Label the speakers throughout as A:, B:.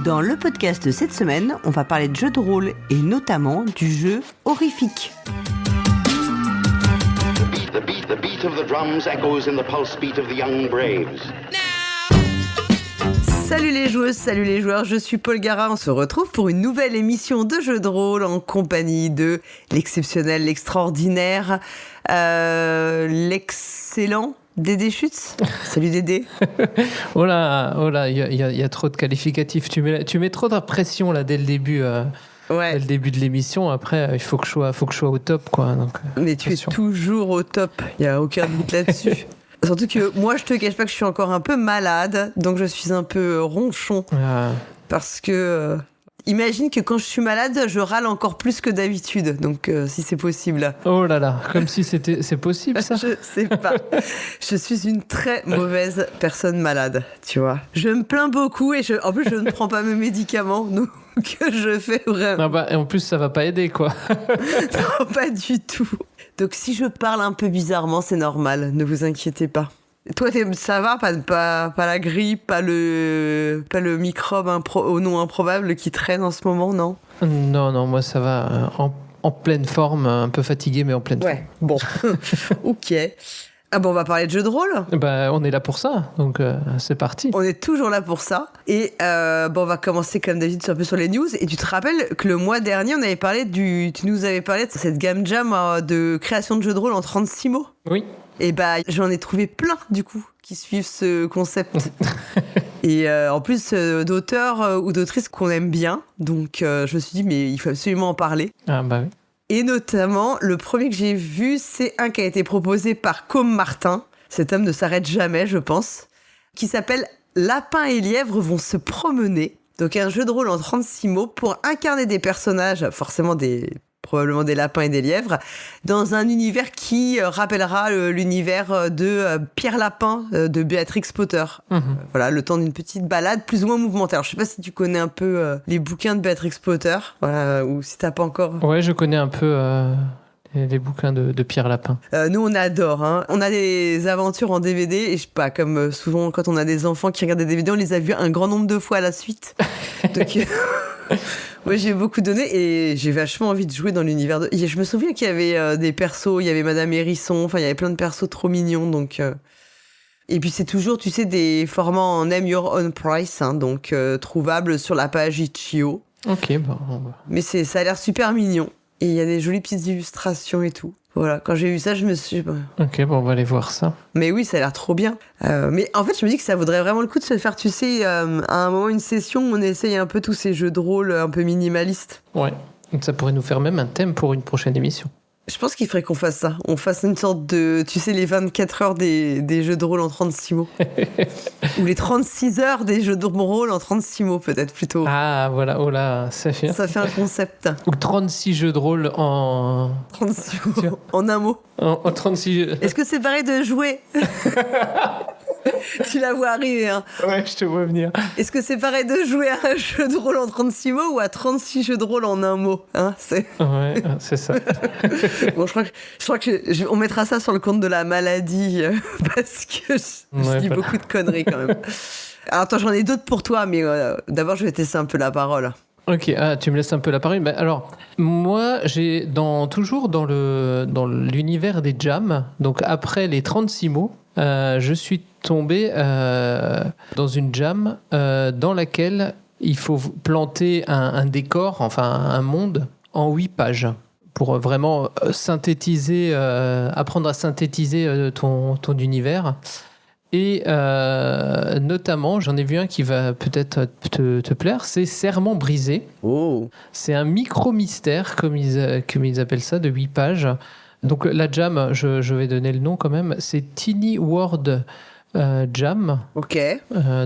A: Dans le podcast de cette semaine, on va parler de jeux de rôle et notamment du jeu horrifique.
B: The beat of the drums echoes in the pulse beat of the young braves.
A: Salut les joueuses, salut les joueurs, je suis Paul Gara. On se retrouve pour une nouvelle émission de jeux de rôle en compagnie de l'exceptionnel, l'extraordinaire, l'excellent Dédé Schutz. Salut Dédé.
C: Oh là, il y a trop de qualificatifs. Tu mets trop de pression là dès le début. Dès le début de l'émission, après, il faut que je sois au top, quoi. Donc,
A: mais tu es toujours au top, il n'y a aucun doute là-dessus. Surtout que moi, je te cache pas que je suis encore un peu malade, donc je suis un peu ronchon. Parce que, imagine que quand je suis malade, je râle encore plus que d'habitude, donc si c'est possible.
C: Oh là là, comme si c'est possible, ça.
A: Je sais pas. Je suis une très mauvaise personne malade, tu vois. Je me plains beaucoup et en plus, je ne prends pas mes médicaments, donc je fais vraiment...
C: et en plus, ça va pas aider, quoi.
A: Non, pas du tout. Donc si je parle un peu bizarrement, c'est normal, ne vous inquiétez pas. Toi, ça va, pas la grippe, pas le microbe au nom improbable qui traîne en ce moment, non ?
C: Non, moi ça va, en pleine forme, un peu fatigué, mais en pleine forme.
A: Ouais, bon, ok. Ah bon, on va parler de jeux de rôle.
C: On est là pour ça, donc c'est parti.
A: On est toujours là pour ça. Et on va commencer comme d'habitude un peu sur les news. Et tu te rappelles que le mois dernier, tu nous avais parlé de cette game jam de création de jeux de rôle en 36 mots.
C: Oui.
A: Et j'en ai trouvé plein du coup qui suivent ce concept. Et en plus d'auteurs ou d'autrices qu'on aime bien. Donc je me suis dit mais il faut absolument en parler.
C: Ah bah oui.
A: Et notamment, le premier que j'ai vu, c'est un qui a été proposé par Com Martin. Cet homme ne s'arrête jamais, je pense. Qui s'appelle Lapin et lièvre vont se promener. Donc un jeu de rôle en 36 mots pour incarner des personnages, probablement des lapins et des lièvres, dans un univers qui rappellera l'univers de Pierre Lapin de Béatrix Potter. Voilà, le temps d'une petite balade plus ou moins mouvementée. Alors, je sais pas si tu connais un peu les bouquins de Béatrix Potter, ou si t'as pas encore...
C: Ouais, je connais un peu les bouquins de Pierre Lapin.
A: Nous, on adore. Hein. On a des aventures en DVD, et je sais pas, comme souvent quand on a des enfants qui regardent des DVD, on les a vus un grand nombre de fois à la suite. Donc... Moi, j'ai beaucoup donné et j'ai vachement envie de jouer dans l'univers de... Je me souviens qu'il y avait des persos, il y avait Madame Hérisson, enfin, il y avait plein de persos trop mignons, donc... Et puis, c'est toujours, tu sais, des formats en Name Your Own Price, hein, donc trouvables sur la page Itch.io.
C: Ok,
A: Mais ça a l'air super mignon. Et il y a des jolies petites illustrations et tout. Voilà, quand j'ai vu ça, je me suis...
C: Ok, on va aller voir ça.
A: Mais oui, ça a l'air trop bien. Mais en fait, je me dis que ça vaudrait vraiment le coup de se faire, tu sais, à un moment, une session où on essaye un peu tous ces jeux de rôle un peu minimalistes.
C: Ouais, ça pourrait nous faire même un thème pour une prochaine émission.
A: Je pense qu'il faudrait qu'on fasse ça. On fasse une sorte de, tu sais, les 24 heures des jeux de rôle en 36 mots. Ou les 36 heures des jeux de rôle en 36 mots, peut-être, plutôt.
C: Ah, voilà, oh là, ça fait
A: un concept.
C: Ou 36 jeux de rôle en...
A: 36 mots, en un mot.
C: En 36 jeux.
A: Est-ce que c'est pareil de jouer ? Tu la vois arriver, hein.
C: Ouais, je te vois venir.
A: Est-ce que c'est pareil de jouer à un jeu de rôle en 36 mots ou à 36 jeux de rôle en un mot, hein ?
C: Ouais, c'est ça.
A: Bon, je crois que on mettra ça sur le compte de la maladie parce que je dis beaucoup de conneries quand même. Alors attends, j'en ai d'autres pour toi, mais d'abord je vais te laisser un peu la parole.
C: Ok, tu me laisses un peu la parole. Alors, moi, j'ai toujours dans l'univers des jams, donc après les 36 mots, je suis tombé dans une jam dans laquelle il faut planter un décor, enfin un monde, en 8 pages pour vraiment synthétiser, apprendre à synthétiser ton univers. Et notamment, j'en ai vu un qui va peut-être te plaire, c'est Serment brisé.
A: Oh.
C: C'est un micro-mystère, comme ils appellent ça, de 8 pages. Donc la jam, je vais donner le nom quand même, c'est Tiny World Jam. Ok.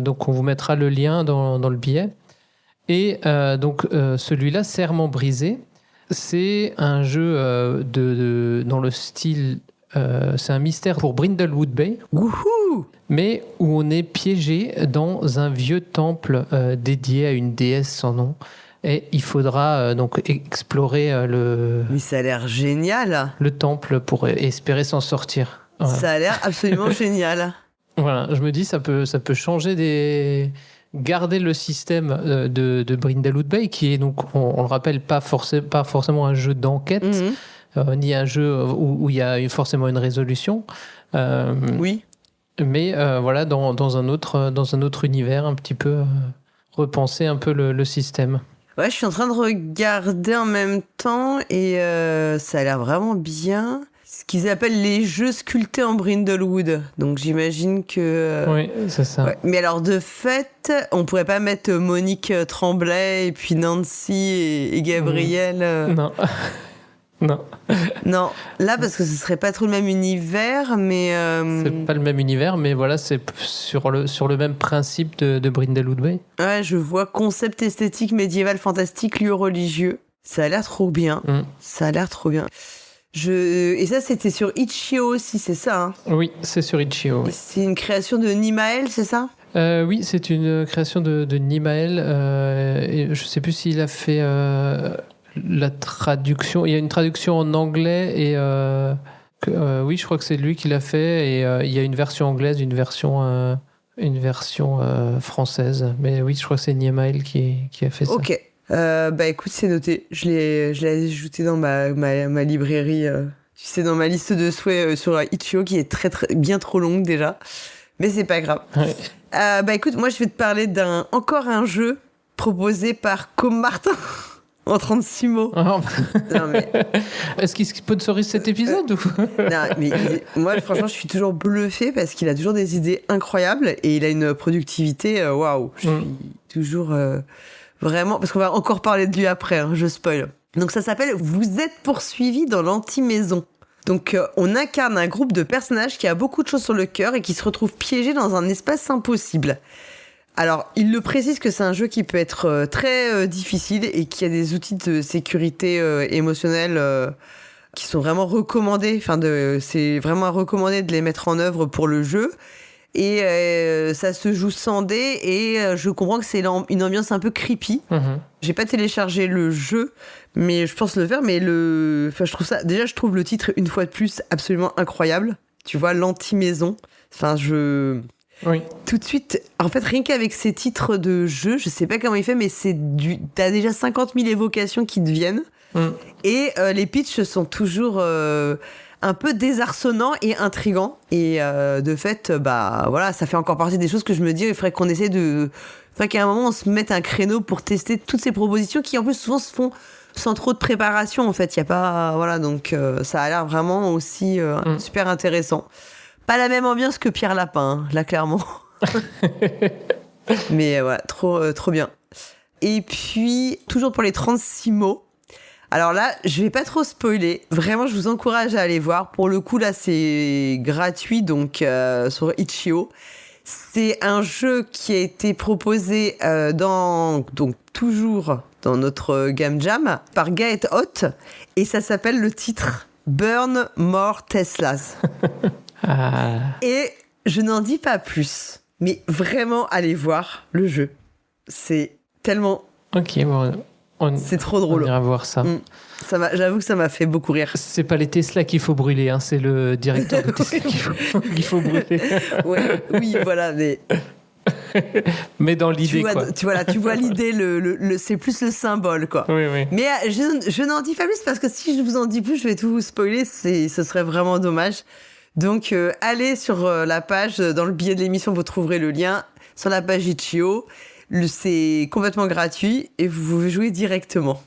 C: Donc on vous mettra le lien dans le billet. Et donc celui-là, Serment brisé, c'est un jeu dans le style... c'est un mystère pour Brindlewood Bay.
A: Wouhou!
C: Mais où on est piégé dans un vieux temple dédié à une déesse sans nom. Et il faudra donc explorer
A: Mais ça a l'air génial!
C: Le temple pour espérer s'en sortir. Voilà.
A: Ça a l'air absolument génial.
C: Voilà, je me dis ça peut changer garder le système de Brindlewood Bay, qui est donc, on le rappelle, pas forcément un jeu d'enquête, ni un jeu où il y a forcément une résolution.
A: Oui.
C: Mais voilà, dans un autre univers, un petit peu repenser un peu le système.
A: Ouais, je suis en train de regarder en même temps et ça a l'air vraiment bien. Ce qu'ils appellent les jeux sculptés en Brindlewood. Donc j'imagine que...
C: Oui, c'est ça.
A: Ouais. Mais alors de fait, on pourrait pas mettre Monique Tremblay et puis Nancy et Gabriel.
C: Non. Non.
A: Non, là parce que ce serait pas trop le même univers, mais...
C: C'est pas le même univers, mais voilà, c'est sur le même principe de Brindlewood Bay.
A: Ouais, je vois concept esthétique médiéval fantastique, lieu religieux. Ça a l'air trop bien. Ça a l'air trop bien. Et ça, c'était sur Itch.io aussi, c'est ça, hein?
C: Oui, c'est sur Itch.io. Oui.
A: C'est une création de Nimael, c'est ça?
C: Oui, c'est une création de Nimael. Et je sais plus s'il a fait la traduction. Il y a une traduction en anglais et oui, je crois que c'est lui qui l'a fait. Et il y a une version anglaise, une version française. Mais oui, je crois que c'est Nimael qui a fait ça.
A: Ok. Bah écoute, c'est noté. Je l'ai ajouté dans ma librairie. Tu sais, dans ma liste de souhaits sur Itch.io qui est très, très, bien trop longue déjà. Mais c'est pas grave.
C: Ouais.
A: Bah écoute, moi je vais te parler encore un jeu proposé par Com Martin en 36 mots.
C: Oh.
A: Non, mais...
C: Est-ce qu'il sponsorise cet épisode ou...
A: Non, mais moi franchement je suis toujours bluffée parce qu'il a toujours des idées incroyables et il a une productivité waouh. Je suis toujours vraiment, parce qu'on va encore parler de lui après, hein, je spoil. Donc ça s'appelle Vous êtes poursuivi dans l'anti-maison. Donc on incarne un groupe de personnages qui a beaucoup de choses sur le cœur et qui se retrouvent piégés dans un espace impossible. Alors, il le précise que c'est un jeu qui peut être très difficile et qui a des outils de sécurité émotionnelle qui sont vraiment recommandés. C'est vraiment recommandé de les mettre en œuvre pour le jeu. Et ça se joue sans dés et je comprends que c'est une ambiance un peu creepy. J'ai pas téléchargé le jeu, mais je pense le faire. Mais je trouve le titre une fois de plus absolument incroyable. Tu vois, l'anti-maison.
C: Oui.
A: Tout de suite, en fait, rien qu'avec ces titres de jeu, je sais pas comment il fait, mais t'as déjà 50 000 évocations qui te viennent. Et les pitchs sont toujours un peu désarçonnants et intrigants. Et de fait, bah voilà, ça fait encore partie des choses que je me dis, il faudrait qu'à un moment on se mette un créneau pour tester toutes ces propositions qui en plus souvent se font sans trop de préparation. En fait, il y a pas, voilà, donc ça a l'air vraiment aussi super intéressant. Pas la même ambiance que Pierre Lapin, hein, là, clairement. Mais voilà, trop bien. Et puis, toujours pour les 36 mots. Alors là, je vais pas trop spoiler. Vraiment, je vous encourage à aller voir. Pour le coup, là, c'est gratuit, donc sur Itch.io. C'est un jeu qui a été proposé toujours dans notre Game Jam par Gaët Hot. Et ça s'appelle le titre Burn More Teslas. Et je n'en dis pas plus, mais vraiment allez voir le jeu. C'est tellement...
C: Ok, bon,
A: c'est trop drôle.
C: On ira voir ça.
A: J'avoue que ça m'a fait beaucoup rire.
C: C'est pas les Tesla qu'il faut brûler, hein, c'est le directeur de Tesla qu'il faut brûler.
A: Oui, voilà, mais...
C: Mais dans l'idée,
A: tu vois l'idée, c'est plus le symbole, quoi.
C: Oui.
A: Mais je n'en dis pas plus parce que si je vous en dis plus, je vais tout vous spoiler, ce serait vraiment dommage. Donc, allez sur la page, dans le billet de l'émission, vous trouverez le lien sur la page Itch.io. C'est complètement gratuit et vous pouvez jouer directement.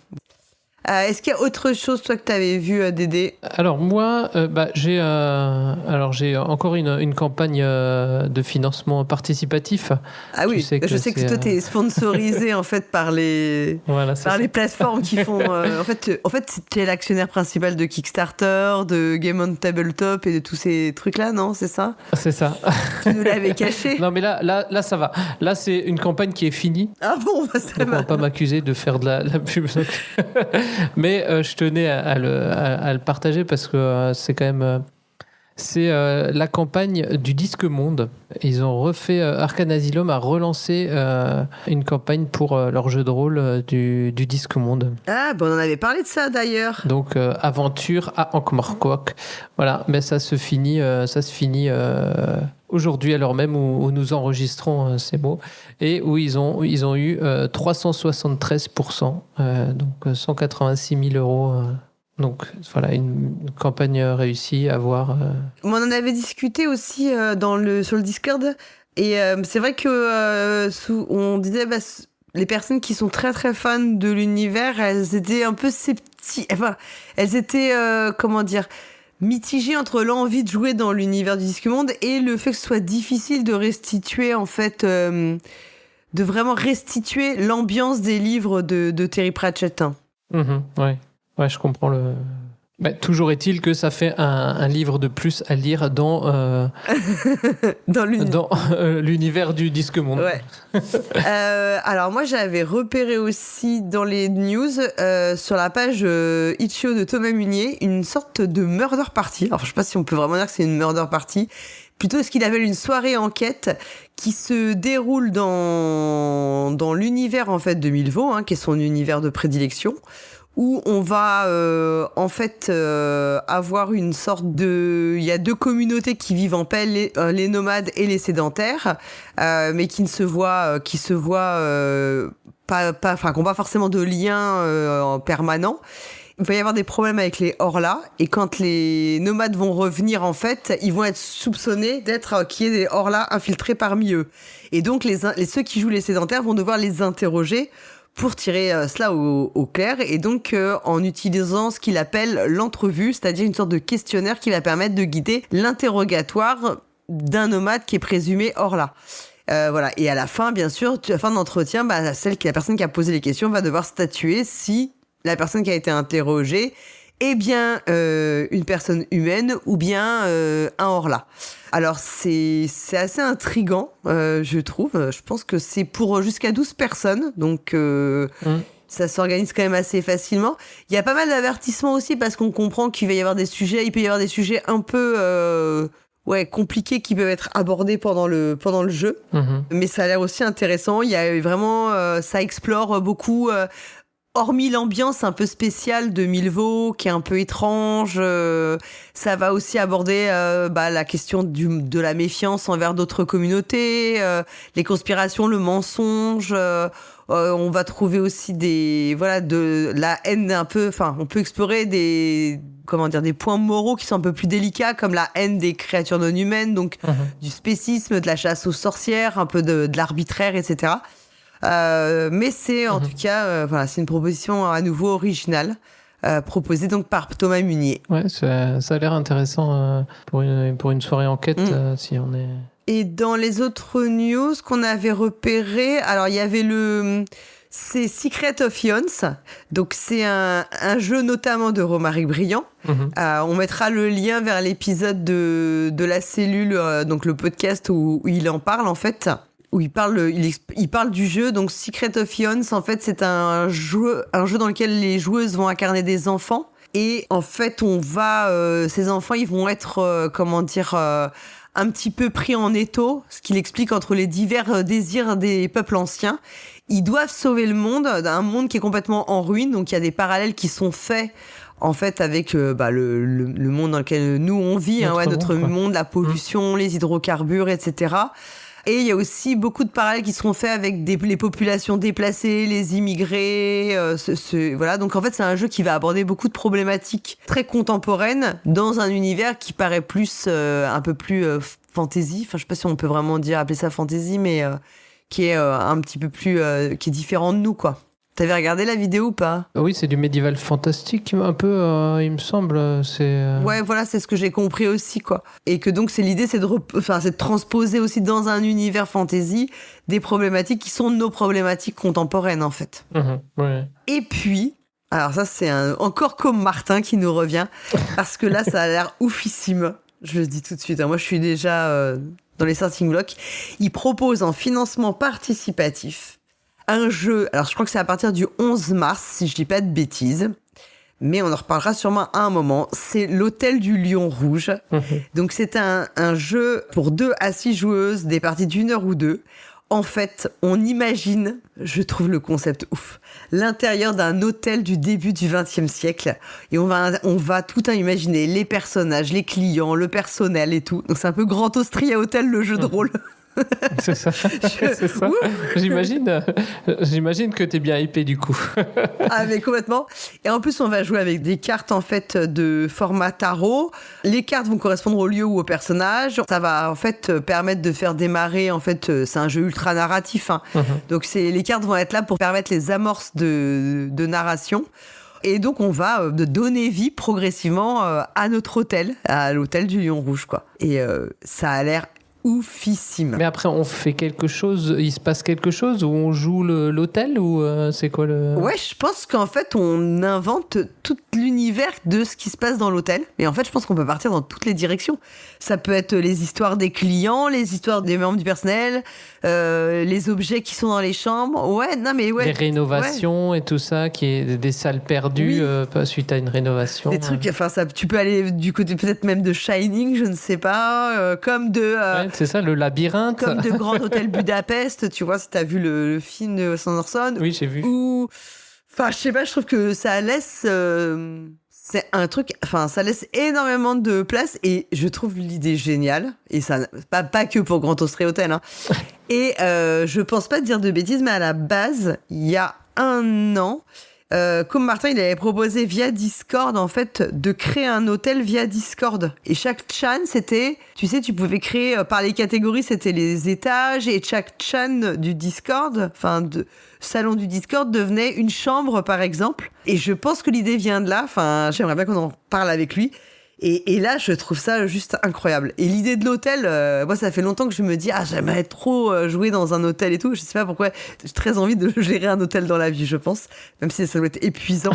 A: Est-ce qu'il y a autre chose, toi, que tu avais vu, Dédé ?
C: Alors, moi, j'ai encore une campagne de financement participatif.
A: Ah oui, je sais que toi, tu es sponsorisé en fait, par les plateformes qui font... en fait, tu es l'actionnaire principal de Kickstarter, de Game on Tabletop et de tous ces trucs-là, non ? C'est ça ?
C: C'est ça.
A: Tu nous l'avais caché.
C: Non, mais là, ça va. Là, c'est une campagne qui est finie.
A: Ah bon, ça va.
C: On va pas m'accuser de faire de la pub. Mais je tenais à le partager parce que c'est quand même C'est la campagne du Disque Monde. Ils ont refait, Arcane Asylum a relancé une campagne pour leur jeu de rôle du Disque Monde.
A: Ah, on en avait parlé de ça d'ailleurs.
C: Donc aventure à Ankh-Morpork. Voilà, mais ça se finit aujourd'hui, alors même où nous enregistrons ces mots, et où ils ont eu 373%, donc 186 000 euros. Donc voilà, une campagne réussie à voir.
A: On en avait discuté aussi sur le Discord, et c'est vrai que on disait les personnes qui sont très très fans de l'univers, elles étaient un peu sceptiques. Enfin, elles étaient mitigées entre l'envie de jouer dans l'univers du Disque Monde et le fait que ce soit difficile de restituer en fait, de vraiment restituer l'ambiance des livres de Terry Pratchett.
C: Ouais, je comprends le. Toujours est-il que ça fait un livre de plus à lire dans l'univers du Disque Monde.
A: Ouais. Alors moi j'avais repéré aussi dans les news sur la page Itch.io de Thomas Munier une sorte de murder party. Alors je sais pas si on peut vraiment dire que c'est une murder party. Plutôt ce qu'il appelle une soirée enquête qui se déroule dans l'univers en fait de Milvaux, qui est son univers de prédilection, où on va avoir une sorte de... Il y a deux communautés qui vivent en paix, les nomades et les sédentaires, mais qui n'ont pas forcément de lien permanent. Il va y avoir des problèmes avec les Horlas, et quand les nomades vont revenir, en fait, ils vont être soupçonnés qu'il y ait des Horlas infiltrés parmi eux. Et donc, ceux qui jouent les sédentaires vont devoir les interroger pour tirer cela au clair, et donc en utilisant ce qu'il appelle l'entrevue, c'est-à-dire une sorte de questionnaire qui va permettre de guider l'interrogatoire d'un nomade qui est présumé Horla. Voilà. Et à la fin, bien sûr, à la fin de l'entretien, la personne qui a posé les questions va devoir statuer si la personne qui a été interrogée est bien une personne humaine ou bien un Horla. Alors, c'est assez intriguant, je trouve. Je pense que c'est pour jusqu'à 12 personnes, donc ça s'organise quand même assez facilement. Il y a pas mal d'avertissements aussi, parce qu'on comprend qu'il va y avoir des sujets, il peut y avoir des sujets un peu compliqués qui peuvent être abordés pendant le jeu. Mais ça a l'air aussi intéressant. Il y a vraiment... ça explore beaucoup... hormis l'ambiance un peu spéciale de Milvaux, qui est un peu étrange, ça va aussi aborder la question de la méfiance envers d'autres communautés, les conspirations, le mensonge. On va trouver aussi de la haine un peu. Enfin, on peut explorer des points moraux qui sont un peu plus délicats, comme la haine des créatures non humaines, donc du spécisme, de la chasse aux sorcières, un peu de l'arbitraire, etc. Mais c'est en tout cas, c'est une proposition à nouveau originale, proposée donc par Thomas Munier.
C: Ouais, ça a l'air intéressant pour une soirée enquête, si on est...
A: Et dans les autres news qu'on avait repérées, alors il y avait c'est Secret of Ions, donc c'est un jeu notamment de Romaric Briand. On mettra le lien vers l'épisode de la cellule, donc le podcast où il en parle en fait. Où il parle du jeu. Donc Secret of Ions, en fait, c'est un jeu dans lequel les joueuses vont incarner des enfants. Et en fait, ces enfants, ils vont être, un petit peu pris en étau, ce qu'il explique entre les divers désirs des peuples anciens. Ils doivent sauver le monde, d'un monde qui est complètement en ruine. Donc il y a des parallèles qui sont faits en fait avec le monde dans lequel nous on vit, notre monde, la pollution, les hydrocarbures, etc. Et il y a aussi beaucoup de parallèles qui seront faits avec les populations déplacées, les immigrés. Voilà. Donc en fait, c'est un jeu qui va aborder beaucoup de problématiques très contemporaines dans un univers qui paraît un peu plus fantasy. Enfin, je sais pas si on peut vraiment appeler ça fantasy, mais qui est un petit peu plus, qui est différent de nous, quoi. T'avais regardé la vidéo ou pas ?
C: Oui, c'est du médiéval fantastique, un peu, il me semble.
A: Ouais, voilà, c'est ce que j'ai compris aussi, quoi. Et que donc, l'idée, c'est de transposer aussi dans un univers fantasy des problématiques qui sont nos problématiques contemporaines, en fait.
C: Ouais.
A: Et puis, alors ça, c'est encore comme Martin qui nous revient, parce que là, ça a l'air oufissime. Je le dis tout de suite, moi, je suis déjà dans les starting blocks. Il propose en financement participatif un jeu, alors je crois que c'est à partir du 11 mars, si je dis pas de bêtises, mais on en reparlera sûrement à un moment. C'est l'Hôtel du Lion Rouge. Donc c'est un jeu pour 2 à 6 joueuses, des parties d'1 heure ou 2. En fait, on imagine, je trouve le concept ouf, l'intérieur d'un hôtel du début du XXe siècle. Et on va tout imaginer, les personnages, les clients, le personnel et tout. Donc c'est un peu Grand Austria Hotel, le jeu de rôle.
C: C'est ça. C'est ça. J'imagine que t'es bien hypé du coup.
A: Ah mais complètement. Et en plus on va jouer avec des cartes en fait de format tarot. Les cartes vont correspondre au lieu ou au personnage. Ça va en fait permettre de faire démarrer, en fait c'est un jeu ultra narratif. Donc les cartes vont être là pour permettre les amorces de narration. Et donc on va donner vie progressivement à notre hôtel, à l'Hôtel du Lion Rouge quoi. Et ça a l'air oufissime.
C: Mais après, on fait quelque chose, il se passe quelque chose où on joue l'hôtel ou c'est quoi le...
A: Ouais, je pense qu'en fait, on invente tout l'univers de ce qui se passe dans l'hôtel. Et en fait, je pense qu'on peut partir dans toutes les directions. Ça peut être les histoires des clients, les histoires des membres du personnel, les objets qui sont dans les chambres. Ouais, non mais ouais.
C: Les rénovations et tout ça, qui est des salles perdues suite à une rénovation.
A: Des trucs, enfin, tu peux aller du côté peut-être même de Shining, je ne sais pas, comme de...
C: ouais, c'est ça, le labyrinthe.
A: Comme de Grand Hôtel Budapest, tu vois, si t'as vu le film de Wes Anderson.
C: Oui, j'ai vu.
A: Ou... Enfin, je sais pas, je trouve que ça laisse... c'est un truc... Enfin, ça laisse énormément de place et je trouve l'idée géniale. Et ça... Pas que pour Grand Austria Hotel, hein. Et je pense pas dire de bêtises, mais à la base, il y a 1 an... comme Martin, il avait proposé via Discord, en fait, de créer un hôtel via Discord. Et chaque chan, c'était, tu sais, tu pouvais créer, par les catégories, c'était les étages, et chaque chan du Discord, enfin, salon du Discord, devenait une chambre, par exemple. Et je pense que l'idée vient de là, enfin, j'aimerais bien qu'on en parle avec lui. Et là, je trouve ça juste incroyable. Et l'idée de l'hôtel, moi, ça fait longtemps que je me dis, j'aimerais trop jouer dans un hôtel et tout. Je sais pas pourquoi, j'ai très envie de gérer un hôtel dans la vie, je pense. Même si ça doit être épuisant.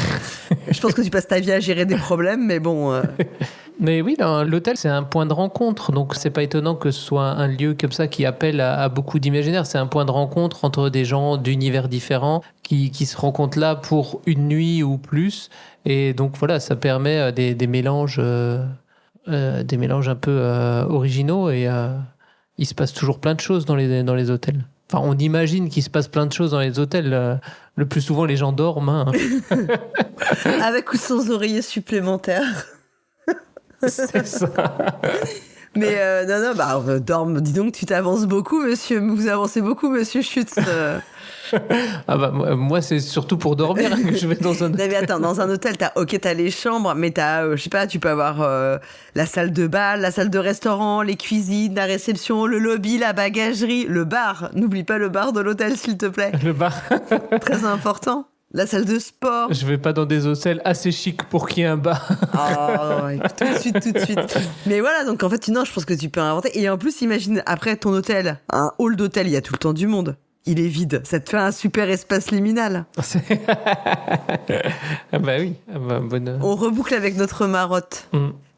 A: Je pense que tu passes ta vie à gérer des problèmes, mais bon...
C: Mais oui, l'hôtel, c'est un point de rencontre. Donc, c'est pas étonnant que ce soit un lieu comme ça qui appelle à beaucoup d'imaginaire. C'est un point de rencontre entre des gens d'univers différents qui se rencontrent là pour une nuit ou plus. Et donc, voilà, ça permet des mélanges un peu originaux. Et il se passe toujours plein de choses dans les hôtels. Enfin, on imagine qu'il se passe plein de choses dans les hôtels. Le plus souvent, les gens dorment. Hein.
A: Avec ou sans oreiller supplémentaire.
C: C'est ça.
A: Mais non, dorme. Dis donc, tu t'avances beaucoup, monsieur. Vous avancez beaucoup, monsieur Schutz.
C: Ah bah moi c'est surtout pour dormir que je vais dans un hôtel.
A: Non mais attends, dans un hôtel, t'as les chambres, mais t'as, je sais pas, tu peux avoir la salle de bal, la salle de restaurant, les cuisines, la réception, le lobby, la bagagerie, le bar. N'oublie pas le bar de l'hôtel, s'il te plaît.
C: Le bar.
A: Très important. La salle de sport.
C: Je vais pas dans des hôtels assez chics pour qu'il y ait un bar.
A: Tout de suite. Mais voilà, donc en fait, non, je pense que tu peux inventer. Et en plus, imagine, après ton hôtel, un hall d'hôtel, il y a tout le temps du monde. Il est vide. Ça te fait un super espace liminal.
C: Ah bah oui. Ah bah, bonne...
A: On reboucle avec notre marotte.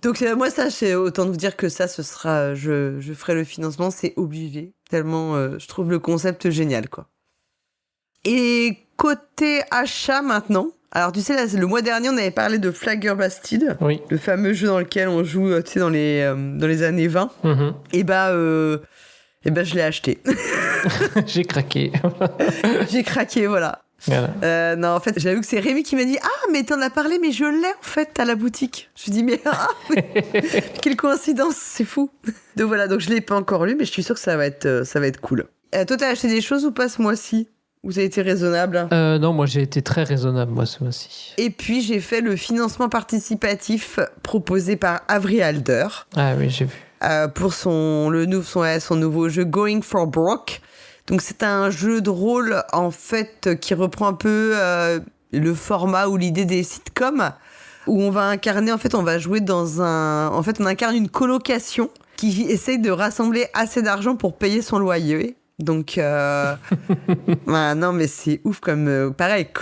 A: Donc moi, ça, autant vous dire que ça, ce sera... Je ferai le financement, c'est obligé. Tellement, je trouve le concept génial, quoi. Et côté achat maintenant, alors tu sais, là, le mois dernier, on avait parlé de Flaggerbastide,
C: oui.
A: Le fameux jeu dans lequel on joue, tu sais, dans les années 20. Et je l'ai acheté.
C: J'ai craqué.
A: J'ai craqué, voilà. Non, en fait, j'ai vu que c'est Rémi qui m'a dit « Ah, mais t'en as parlé, mais je l'ai en fait à la boutique. » Je lui dis « Mais quelle coïncidence, c'est fou. » Donc voilà, donc je l'ai pas encore lu, mais je suis sûre que ça va être cool. Toi, t'as acheté des choses ou pas ce mois-ci ? Vous avez été raisonnable ?
C: Non, moi j'ai été très raisonnable moi ce mois-ci.
A: Et puis j'ai fait le financement participatif proposé par Avery Alder.
C: Ah oui, j'ai vu.
A: Pour son nouveau jeu Going for Broke. Donc c'est un jeu de rôle en fait qui reprend un peu le format ou l'idée des sitcoms où on va incarner, en fait on va jouer on incarne une colocation qui essaye de rassembler assez d'argent pour payer son loyer. Donc non mais c'est ouf comme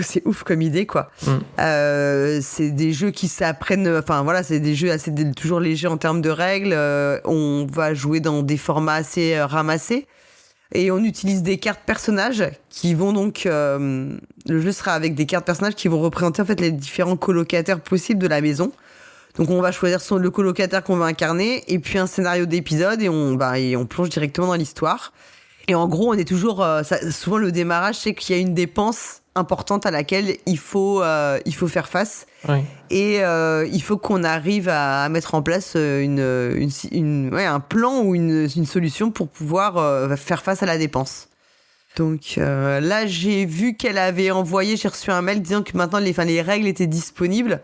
A: c'est ouf comme idée quoi. C'est des jeux qui s'apprennent, enfin voilà, c'est des jeux toujours légers en termes de règles. On va jouer dans des formats assez ramassés. Et on utilise des cartes personnages qui vont donc... le jeu sera avec des cartes personnages qui vont représenter en fait les différents colocataires possibles de la maison. Donc on va choisir le colocataire qu'on va incarner et puis un scénario d'épisode et on plonge directement dans l'histoire. Et en gros, on est toujours... souvent le démarrage, c'est qu'il y a une dépense importante à laquelle il faut faire face.
C: Oui.
A: Et il faut qu'on arrive à mettre en place un plan ou une solution pour pouvoir faire face à la dépense. Donc là, j'ai vu qu'elle avait j'ai reçu un mail disant que maintenant les règles étaient disponibles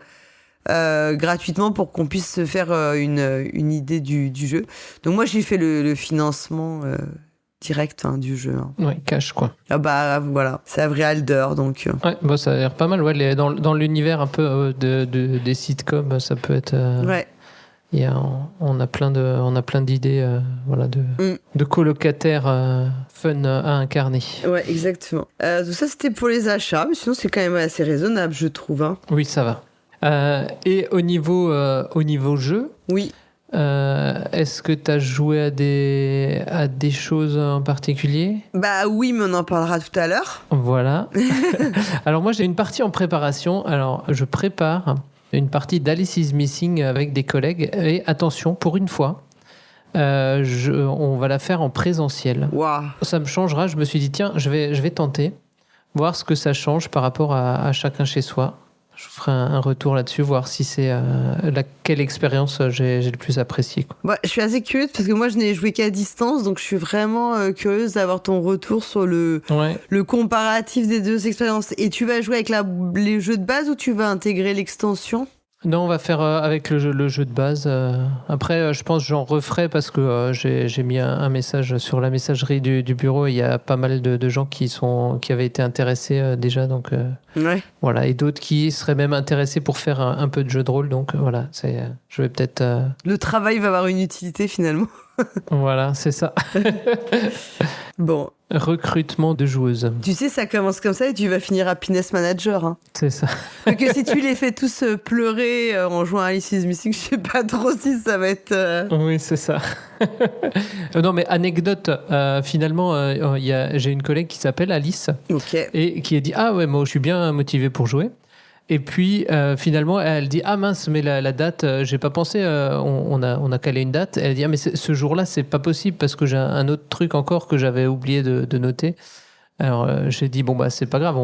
A: gratuitement pour qu'on puisse se faire une idée du jeu. Donc moi, j'ai fait le financement direct du jeu.
C: Ouais, cash quoi.
A: Ah bah voilà, c'est Avery Alder donc.
C: Ouais, bah, ça a l'air pas mal. Ouais, dans l'univers un peu des sitcoms, ça peut être.
A: Ouais.
C: On a plein d'idées, de colocataires fun à incarner.
A: Ouais, exactement. Tout ça c'était pour les achats, mais sinon c'est quand même assez raisonnable, je trouve. Hein.
C: Oui, ça va. Et au niveau jeu.
A: Oui.
C: Est-ce que tu as joué à des choses en particulier ?
A: Bah oui, mais on en parlera tout à l'heure.
C: Voilà. Alors moi, j'ai une partie en préparation. Alors, je prépare une partie d'Alice is Missing avec des collègues. Et attention, pour une fois, on va la faire en présentiel.
A: Wow.
C: Ça me changera. Je me suis dit, tiens, je vais tenter, voir ce que ça change par rapport à chacun chez soi. Je ferai un retour là-dessus, voir si c'est quelle expérience j'ai le plus appréciée. Quoi.
A: Bah, je suis assez curieuse parce que moi je n'ai joué qu'à distance, donc je suis vraiment curieuse d'avoir ton retour sur le comparatif des deux expériences. Et tu vas jouer avec les jeux de base ou tu vas intégrer l'extension ?
C: Non, on va faire avec le jeu de base. Après, je pense que j'en referai parce que j'ai mis un message sur la messagerie du bureau. Il y a pas mal de gens qui avaient été intéressés déjà. Donc, voilà. Et d'autres qui seraient même intéressés pour faire un peu de jeu de rôle. Donc, voilà. Je vais peut-être...
A: Le travail va avoir une utilité finalement.
C: Voilà, c'est ça.
A: Bon.
C: Recrutement de joueuses.
A: Tu sais, ça commence comme ça et tu vas finir Happiness Manager. Hein.
C: C'est ça.
A: Donc si tu les fais tous pleurer en jouant à Alice is Missing, je sais pas trop si ça va être...
C: Oui, c'est ça. Non, mais anecdote, finalement, j'ai une collègue qui s'appelle Alice et qui a dit « Ah ouais, moi je suis bien motivée pour jouer ». Et puis finalement elle dit ah mince mais la date j'ai pas pensé on a calé une date. Elle dit ah mais ce jour-là c'est pas possible parce que j'ai un autre truc encore que j'avais oublié de noter. Alors j'ai dit bon bah c'est pas grave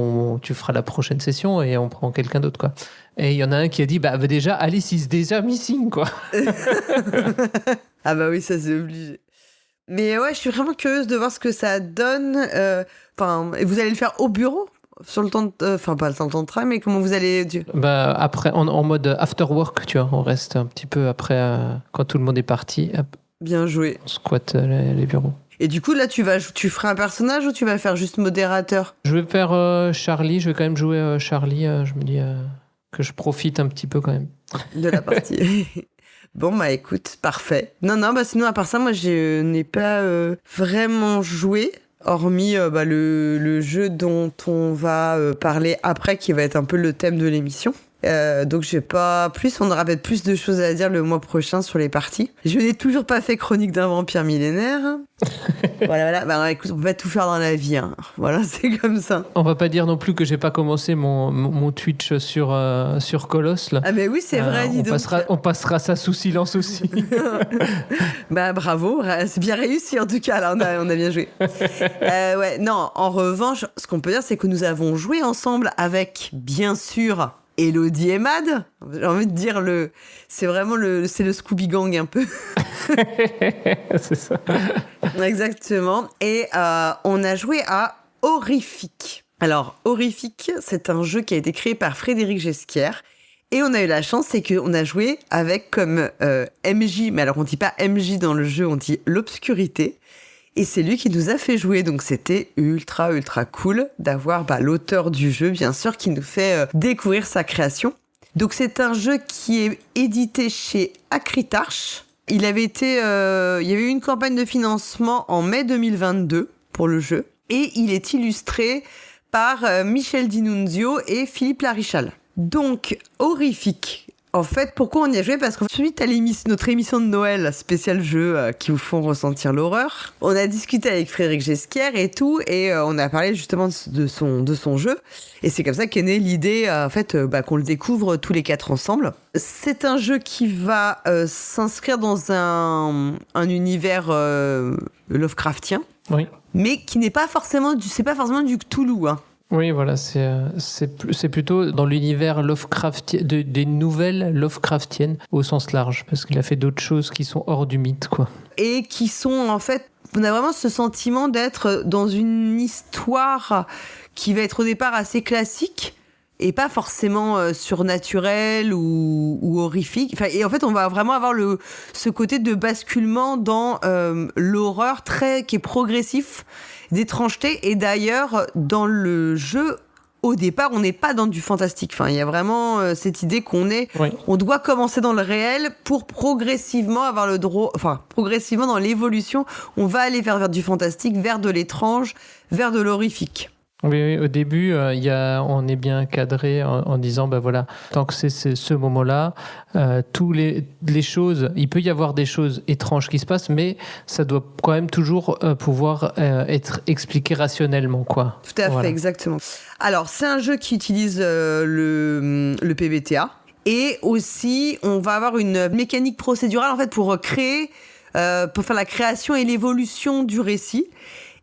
C: tu feras la prochaine session et on prend quelqu'un d'autre quoi. Et il y en a un qui a dit bah déjà Alice is déjà missing quoi.
A: Ah bah oui ça c'est obligé. Mais ouais je suis vraiment curieuse de voir ce que ça donne. Et vous allez le faire au bureau? Sur le temps pas le temps de travail, mais comment vous allez...
C: Bah, après, en mode after work, tu vois, on reste un petit peu après, quand tout le monde est parti. Hop,
A: bien joué.
C: On squatte les bureaux.
A: Et du coup, là, tu feras un personnage ou tu vas faire juste modérateur? Je
C: vais faire Charlie, je vais quand même jouer Charlie. Je me dis que je profite un petit peu quand même.
A: De la partie. Bon, bah écoute, parfait. Non, bah sinon, à part ça, moi, je n'ai pas vraiment joué. Hormis le jeu dont on va parler après, qui va être un peu le thème de l'émission. Donc j'ai pas plus, on aura peut-être plus de choses à dire le mois prochain sur les parties. Je n'ai toujours pas fait Chronique d'un vampire millénaire. Voilà. Bah écoute, on peut pas tout faire dans la vie. Hein. Voilà, c'est comme ça.
C: On va pas dire non plus que j'ai pas commencé mon Twitch sur Colosse. Là.
A: Ah mais oui, c'est vrai, dis donc.
C: On passera ça sous silence aussi.
A: Bah bravo, c'est bien réussi en tout cas, là, on a bien joué. Ouais, non, en revanche, ce qu'on peut dire, c'est que nous avons joué ensemble avec, bien sûr... Elodie et Mad, j'ai envie de dire c'est vraiment c'est le Scooby Gang un peu.
C: C'est ça.
A: Exactement. Et on a joué à Horrifique. Alors Horrifique, c'est un jeu qui a été créé par Frédéric Gesquière. Et on a eu la chance, c'est qu'on a joué avec comme MJ, mais alors on dit pas MJ dans le jeu, on dit l'obscurité. Et c'est lui qui nous a fait jouer, donc c'était ultra cool d'avoir l'auteur du jeu, bien sûr, qui nous fait découvrir sa création. Donc c'est un jeu qui est édité chez Acritarch. Il y avait eu une campagne de financement en mai 2022 pour le jeu, et il est illustré par Michel Di Nunzio et Philippe Larichal. Donc Horrifique, En fait, pourquoi on y a joué? Parce que suite à notre émission de Noël spécial jeu qui vous font ressentir l'horreur, on a discuté avec Frédéric Gesquière et tout, et on a parlé justement de son jeu. Et c'est comme ça qu'est née l'idée, qu'on le découvre tous les 4 ensemble. C'est un jeu qui va s'inscrire dans un univers Lovecraftien,
C: Oui.
A: mais qui n'est pas forcément du Cthulhu, hein.
C: Oui, voilà, c'est plutôt dans l'univers Lovecraftien, des nouvelles Lovecraftiennes au sens large, parce qu'il a fait d'autres choses qui sont hors du mythe, quoi.
A: Et qui sont, en fait, on a vraiment ce sentiment d'être dans une histoire qui va être au départ assez classique et pas forcément surnaturelle ou horrifique. Enfin, et en fait, on va vraiment avoir ce côté de basculement dans l'horreur qui est progressif, d'étrangeté. Et d'ailleurs, dans le jeu, au départ, on n'est pas dans du fantastique. Enfin, il y a vraiment cette idée on doit commencer dans le réel pour progressivement avoir progressivement dans l'évolution, on va aller vers du fantastique, vers de l'étrange, vers de l'horrifique.
C: Oui, au début, on est bien cadré en disant, voilà, tant que c'est ce moment-là, tous les choses, il peut y avoir des choses étranges qui se passent, mais ça doit quand même toujours pouvoir être expliqué rationnellement, quoi.
A: Tout à fait, exactement. Alors, c'est un jeu qui utilise le PBTA, et aussi, on va avoir une mécanique procédurale, en fait, pour faire la création et l'évolution du récit.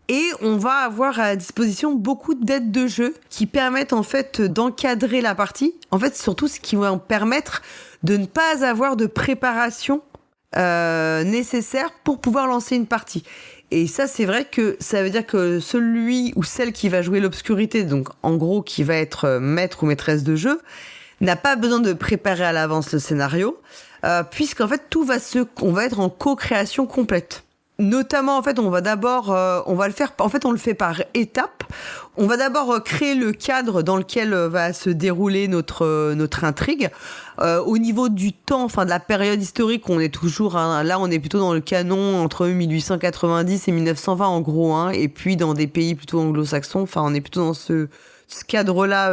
A: Et on va avoir à disposition beaucoup d'aides de jeu qui permettent en fait d'encadrer la partie. En fait, surtout ce qui va en permettre de ne pas avoir de préparation nécessaire pour pouvoir lancer une partie. Et ça, c'est vrai que ça veut dire que celui ou celle qui va jouer l'obscurité, donc en gros qui va être maître ou maîtresse de jeu, n'a pas besoin de préparer à l'avance le scénario, puisqu'en fait on va être en co-création complète. Notamment, en fait, on va le fait par étapes. On va d'abord créer le cadre dans lequel va se dérouler notre intrigue. Au niveau du temps, enfin de la période historique, on est toujours, là, on est plutôt dans le canon entre 1890 et 1920 en gros, hein, et puis dans des pays plutôt anglo-saxons. Enfin, on est plutôt dans ce cadre-là,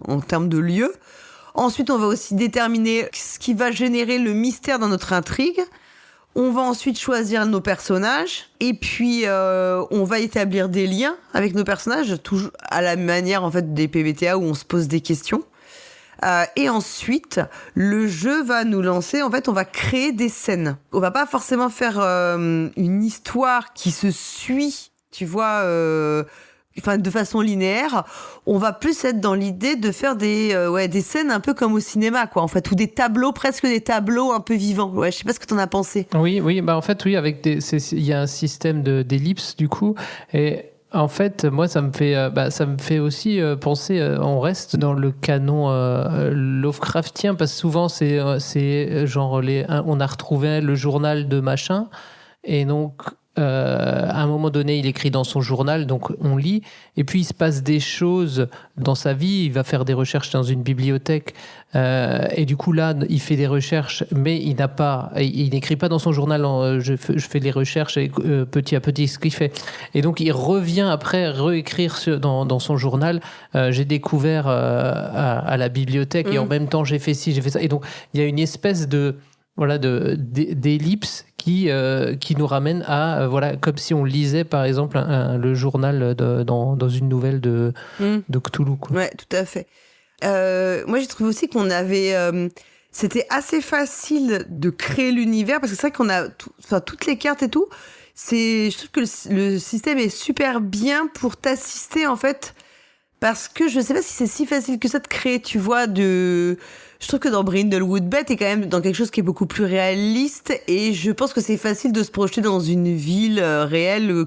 A: en termes de lieu. Ensuite, on va aussi déterminer ce qui va générer le mystère dans notre intrigue. On va ensuite choisir nos personnages et puis on va établir des liens avec nos personnages, toujours à la manière en fait des PBTA où on se pose des questions. Et ensuite, le jeu va nous lancer. En fait, on va créer des scènes. On va pas forcément faire une histoire qui se suit, tu vois. De façon linéaire, on va plus être dans l'idée de faire des scènes un peu comme au cinéma, quoi, en fait, ou presque des tableaux un peu vivants. Ouais, je sais pas ce que t'en as pensé.
C: Oui, en fait, oui, il y a un système d'ellipses, du coup, et en fait, moi, ça me fait aussi penser, on reste dans le canon Lovecraftien, parce que souvent, c'est genre, on a retrouvé le journal de machin, et donc, à un moment donné, il écrit dans son journal, donc on lit, et puis il se passe des choses dans sa vie, il va faire des recherches dans une bibliothèque, et du coup là, il fait des recherches, mais il n'écrit pas dans son journal, je fais des recherches, et petit à petit, ce qu'il fait. Et donc il revient après réécrire dans son journal, j'ai découvert à la bibliothèque, et en même temps j'ai fait ci, j'ai fait ça. Et donc il y a une espèce d'ellipse qui nous ramène à comme si on lisait par exemple le journal dans une nouvelle de Cthulhu, quoi.
A: Ouais, tout à fait. Moi j'ai trouvé aussi qu'on avait c'était assez facile de créer l'univers parce que c'est vrai qu'on a toutes les cartes et tout. Je trouve que le système est super bien pour t'assister en fait, parce que je sais pas si c'est si facile que ça de créer, tu vois, je trouve que dans Brindlewood Bay, t'es quand même dans quelque chose qui est beaucoup plus réaliste, et je pense que c'est facile de se projeter dans une ville réelle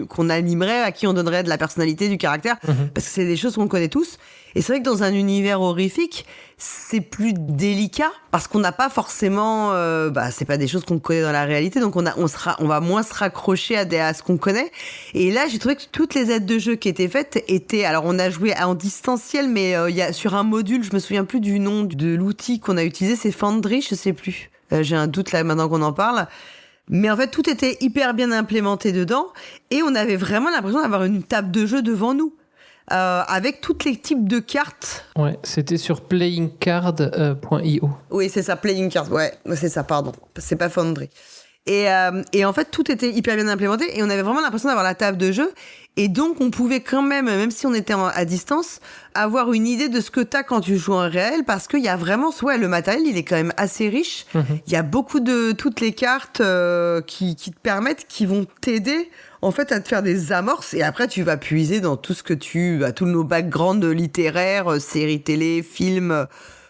A: qu'on animerait, à qui on donnerait de la personnalité, du caractère, parce que c'est des choses qu'on connaît tous. Et c'est vrai que dans un univers horrifique, c'est plus délicat, parce qu'on n'a pas forcément, c'est pas des choses qu'on connaît dans la réalité, donc on va moins se raccrocher à ce qu'on connaît. Et là, j'ai trouvé que toutes les aides de jeu qui étaient faites alors on a joué en distanciel, mais il y a sur un module, je me souviens plus du nom de l'outil qu'on a utilisé, c'est Foundry, je sais plus. J'ai un doute là maintenant qu'on en parle. Mais en fait, tout était hyper bien implémenté dedans, et on avait vraiment l'impression d'avoir une table de jeu devant nous. avec tous les types de cartes.
C: Ouais, c'était sur playingcard.io.
A: Oui, c'est ça, Playing Cards. Ouais, c'est ça, pardon. C'est pas Foundry. Et en fait, tout était hyper bien implémenté et on avait vraiment l'impression d'avoir la table de jeu. Et donc, on pouvait quand même si on était à distance, avoir une idée de ce que t'as quand tu joues en réel, parce qu'il y a vraiment, le matériel, il est quand même assez riche. Il y a beaucoup de toutes les cartes qui te permettent, qui vont t'aider en fait à te faire des amorces. Et après, tu vas puiser dans tout ce que tous nos backgrounds littéraires, séries télé, films.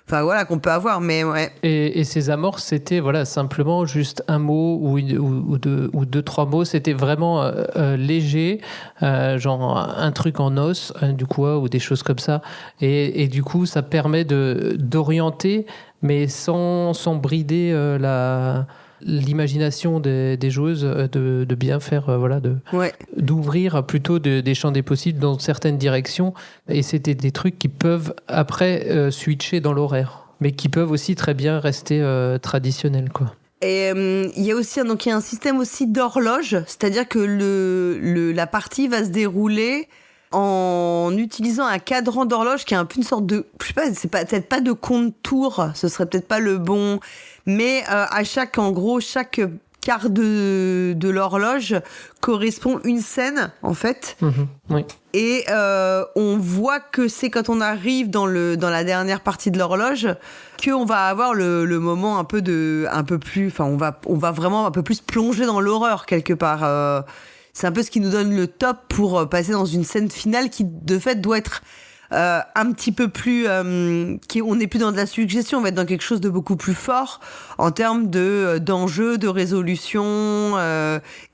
A: Enfin voilà, qu'on peut avoir, mais ouais.
C: Et ces amorces, c'était simplement juste un mot ou deux, trois mots. C'était vraiment léger, genre un truc en os, ou des choses comme ça. Et du coup, ça permet d'orienter, mais sans brider l'imagination des joueuses, de bien faire, d'ouvrir plutôt des champs des possibles dans certaines directions. Et c'était des trucs qui peuvent après switcher dans l'horaire, mais qui peuvent aussi très bien rester traditionnels, quoi.
A: Et il y a aussi il y a un système aussi d'horloge, c'est-à-dire que la partie va se dérouler en utilisant un cadran d'horloge qui est un peu une sorte de, je sais pas, c'est peut-être pas de compte-tour, ce serait peut-être pas le bon, mais à chaque quart de l'horloge correspond une scène, en fait.
C: Oui.
A: Et on voit que c'est quand on arrive dans la dernière partie de l'horloge qu'on va avoir le moment on va vraiment un peu plus plonger dans l'horreur quelque part. C'est un peu ce qui nous donne le top pour passer dans une scène finale qui, de fait, doit être un petit peu plus... on n'est plus dans de la suggestion, on va être dans quelque chose de beaucoup plus fort en termes d'enjeux, de résolution.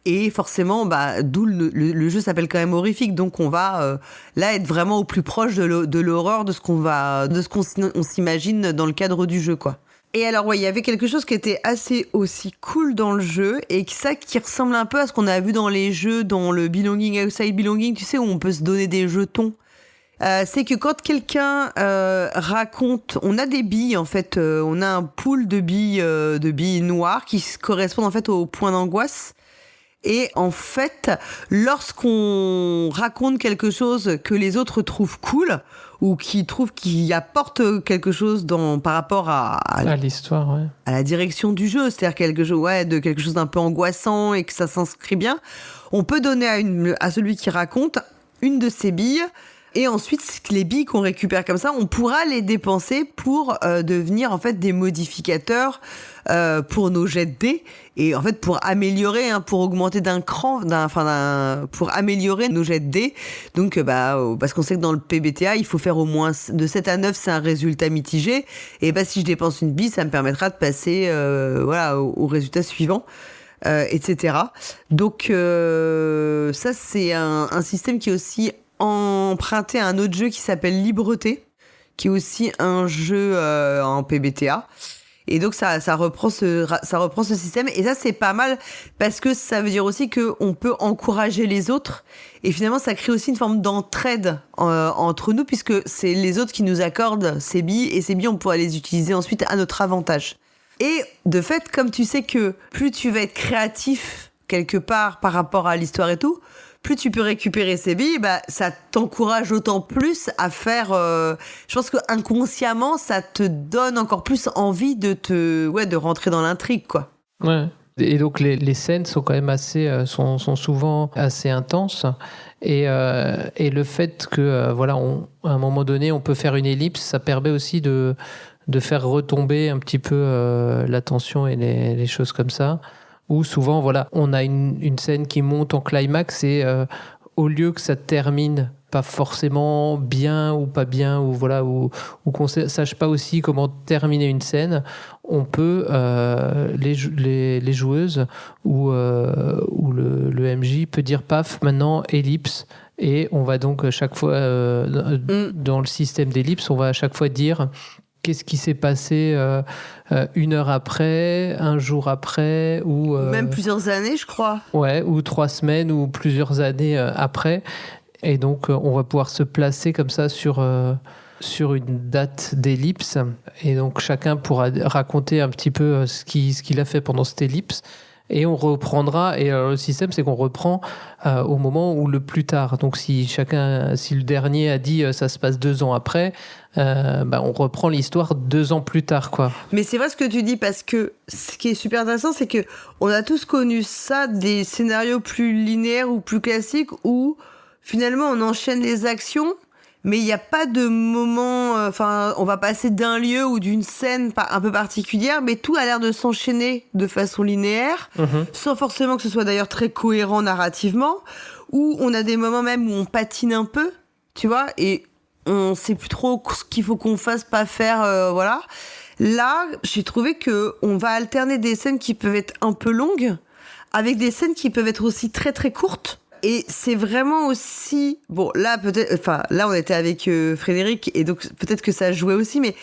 A: Et forcément, d'où le jeu s'appelle quand même horrifique. Donc, on va là être vraiment au plus proche de l'horreur, de ce qu'on s'imagine dans le cadre du jeu, quoi. Et alors, il y avait quelque chose qui était assez aussi cool dans le jeu et qui ressemble un peu à ce qu'on a vu dans les jeux, dans le Belonging Outside Belonging, tu sais, où on peut se donner des jetons. C'est que quand quelqu'un raconte, on a des billes en fait, on a un pool de billes noires qui correspondent en fait aux points d'angoisse. Et en fait, lorsqu'on raconte quelque chose que les autres trouvent cool ou qui trouvent qu'il apporte quelque chose par rapport à
C: l'histoire, ouais,
A: à la direction du jeu, c'est-à-dire quelque chose d'un peu angoissant et que ça s'inscrit bien, on peut donner à celui qui raconte une de ces billes. Et ensuite, les billes qu'on récupère comme ça, on pourra les dépenser pour devenir en fait des modificateurs pour nos jets de dés et en fait pour améliorer, pour augmenter d'un cran, pour améliorer nos jets de dés. Donc, parce qu'on sait que dans le PBTA, il faut faire au moins de 7 à 9, c'est un résultat mitigé. Et si je dépense une bille, ça me permettra de passer au résultat suivant. Etc. Donc, ça, c'est un système qui est aussi emprunté à un autre jeu qui s'appelle Libreté, qui est aussi un jeu en PBTA. Et donc ça reprend ce système. Et ça, c'est pas mal parce que ça veut dire aussi qu'on peut encourager les autres. Et finalement, ça crée aussi une forme d'entraide entre nous, puisque c'est les autres qui nous accordent ces billes. Et ces billes, on pourra les utiliser ensuite à notre avantage. Et de fait, comme tu sais que plus tu vas être créatif quelque part par rapport à l'histoire et tout, plus tu peux récupérer ces billes, ça t'encourage d'autant plus à faire... je pense que inconsciemment, ça te donne encore plus envie de rentrer dans l'intrigue, quoi.
C: Ouais. Et donc les scènes sont quand même sont souvent assez intenses. Et le fait que à un moment donné, on peut faire une ellipse, ça permet aussi de faire retomber un petit peu la tension et les choses comme ça. Où souvent, on a une scène qui monte en climax et au lieu que ça termine pas forcément bien ou pas bien, ou qu'on sache pas aussi comment terminer une scène, on peut, les joueuses ou le MJ peut dire paf, maintenant ellipse. Et on va donc chaque fois, dans le système d'ellipse, on va à chaque fois dire... Qu'est-ce qui s'est passé 1 heure après, un jour après, ou
A: même plusieurs années, je crois.
C: Ouais, ou 3 semaines ou plusieurs années après. Et donc, on va pouvoir se placer comme ça sur une date d'ellipse. Et donc, chacun pourra raconter un petit peu ce qu'il a fait pendant cette ellipse. et on reprendra. Et le système, c'est qu'on reprend au moment où le plus tard. Donc si le dernier a dit ça se passe 2 ans après, on reprend l'histoire 2 ans plus tard, quoi.
A: Mais c'est vrai ce que tu dis, parce que ce qui est super intéressant, c'est que on a tous connu ça, des scénarios plus linéaires ou plus classiques où finalement on enchaîne les actions, mais il n'y a pas de moment, on va passer d'un lieu ou d'une scène un peu particulière, mais tout a l'air de s'enchaîner de façon linéaire, sans forcément que ce soit d'ailleurs très cohérent narrativement, où on a des moments même où on patine un peu, tu vois, et on sait plus trop ce qu'il faut qu'on fasse, pas faire, voilà. Là, j'ai trouvé que on va alterner des scènes qui peuvent être un peu longues avec des scènes qui peuvent être aussi très très courtes. Et c'est vraiment aussi... Bon, là, là, on était avec Frédéric, et donc peut-être que ça jouait aussi, mais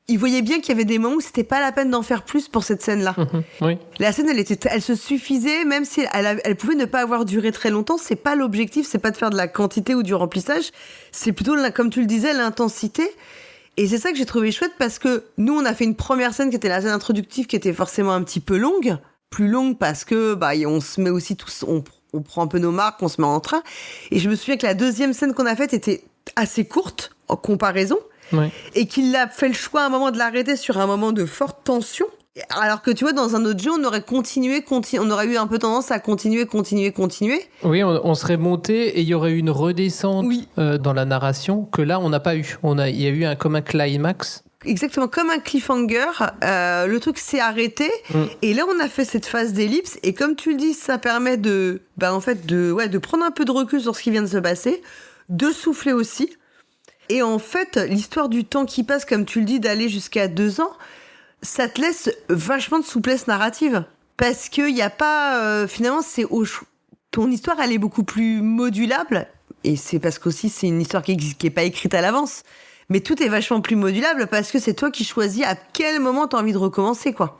A: il voyait bien qu'il y avait des moments où c'était pas la peine d'en faire plus pour cette scène-là.
C: Oui.
A: La scène, elle se suffisait, même si elle pouvait ne pas avoir duré très longtemps. C'est pas l'objectif, c'est pas de faire de la quantité ou du remplissage. C'est plutôt, comme tu le disais, l'intensité. Et c'est ça que j'ai trouvé chouette, parce que nous, on a fait une première scène qui était la scène introductive, qui était forcément un petit peu longue. Plus longue parce que, on se met aussi tous... On prend un peu nos marques, on se met en train. Et je me souviens que la deuxième scène qu'on a faite était assez courte, en comparaison.
C: Ouais.
A: Et qu'il a fait le choix à un moment de l'arrêter sur un moment de forte tension. Alors que tu vois, dans un autre jeu, on aurait continué, on aurait eu un peu tendance à continuer.
C: Oui, on serait monté et il y aurait eu une redescente dans la narration que là, on n'a pas eu. Il y a eu comme un climax.
A: Exactement, comme un cliffhanger, le truc s'est arrêté, et là on a fait cette phase d'ellipse, et comme tu le dis, ça permet de prendre un peu de recul sur ce qui vient de se passer, de souffler aussi, et en fait, l'histoire du temps qui passe, comme tu le dis, d'aller jusqu'à 2 ans, ça te laisse vachement de souplesse narrative, parce qu'il n'y a pas, finalement, ton histoire, elle est beaucoup plus modulable, et c'est parce qu'aussi c'est une histoire qui est pas écrite à l'avance. Mais tout est vachement plus modulable parce que c'est toi qui choisis à quel moment t'as envie de recommencer, quoi.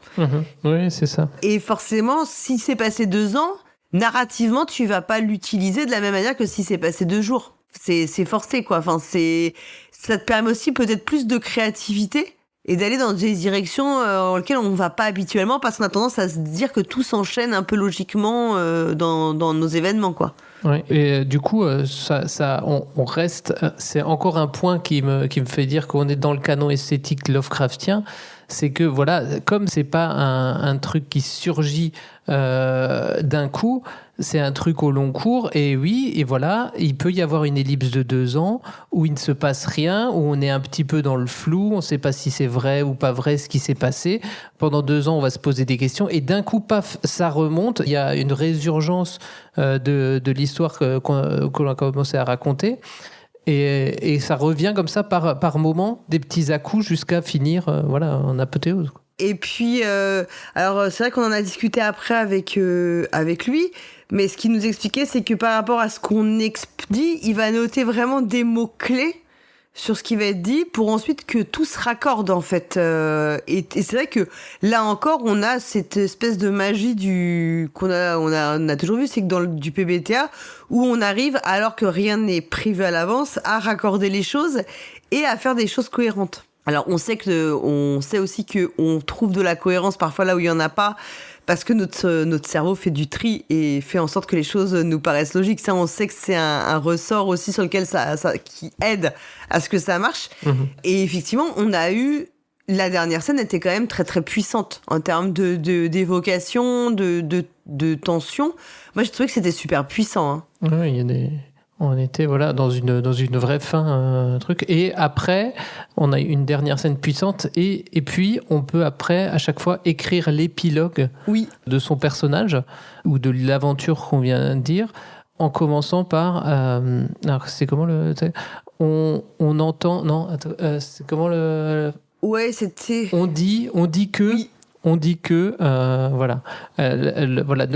C: Oui, c'est ça.
A: Et forcément, si c'est passé 2 ans, narrativement, tu vas pas l'utiliser de la même manière que si c'est passé 2 jours. C'est forcé, quoi. Enfin, ça te permet aussi peut-être plus de créativité et d'aller dans des directions dans lesquelles on va pas habituellement, parce qu'on a tendance à se dire que tout s'enchaîne un peu logiquement dans nos événements, quoi.
C: Ouais. Et du coup, on reste. C'est encore un point qui me fait dire qu'on est dans le canon esthétique Lovecraftien. C'est que voilà, comme c'est pas un truc qui surgit d'un coup, c'est un truc au long cours. Et oui, et voilà, il peut y avoir une ellipse de 2 ans où il ne se passe rien, où on est un petit peu dans le flou, on ne sait pas si c'est vrai ou pas vrai ce qui s'est passé. Pendant 2 ans, on va se poser des questions, et d'un coup, paf, ça remonte. Il y a une résurgence de l'histoire qu'on a commencé à raconter. Et ça revient comme ça par moment, des petits à-coups jusqu'à finir en apothéose.
A: Et puis, alors c'est vrai qu'on en a discuté après avec lui, mais ce qu'il nous expliquait, c'est que par rapport à ce qu'on dit, il va noter vraiment des mots-clés sur ce qui va être dit pour ensuite que tout se raccorde, en fait. Et c'est vrai que là encore, on a cette espèce de magie qu'on a toujours vu, c'est que dans du PBTA, où on arrive, alors que rien n'est prévu à l'avance, à raccorder les choses et à faire des choses cohérentes. Alors on sait aussi que on trouve de la cohérence parfois là où il y en a pas, parce que notre cerveau fait du tri et fait en sorte que les choses nous paraissent logiques. Ça, on sait que c'est un ressort aussi sur lequel ça qui aide à ce que ça marche. Et effectivement, la dernière scène était quand même très très puissante en termes d'évocation, de tension. Moi, j'ai trouvé que c'était super puissant. Hein.
C: Oui, il y a on était dans une vraie fin, truc. Et après, on a une dernière scène puissante, et puis on peut après à chaque fois écrire l'épilogue de son personnage ou de l'aventure qu'on vient de dire, en commençant par alors c'est comment on entend c'est comment
A: ouais, c'était
C: on dit que On dit que,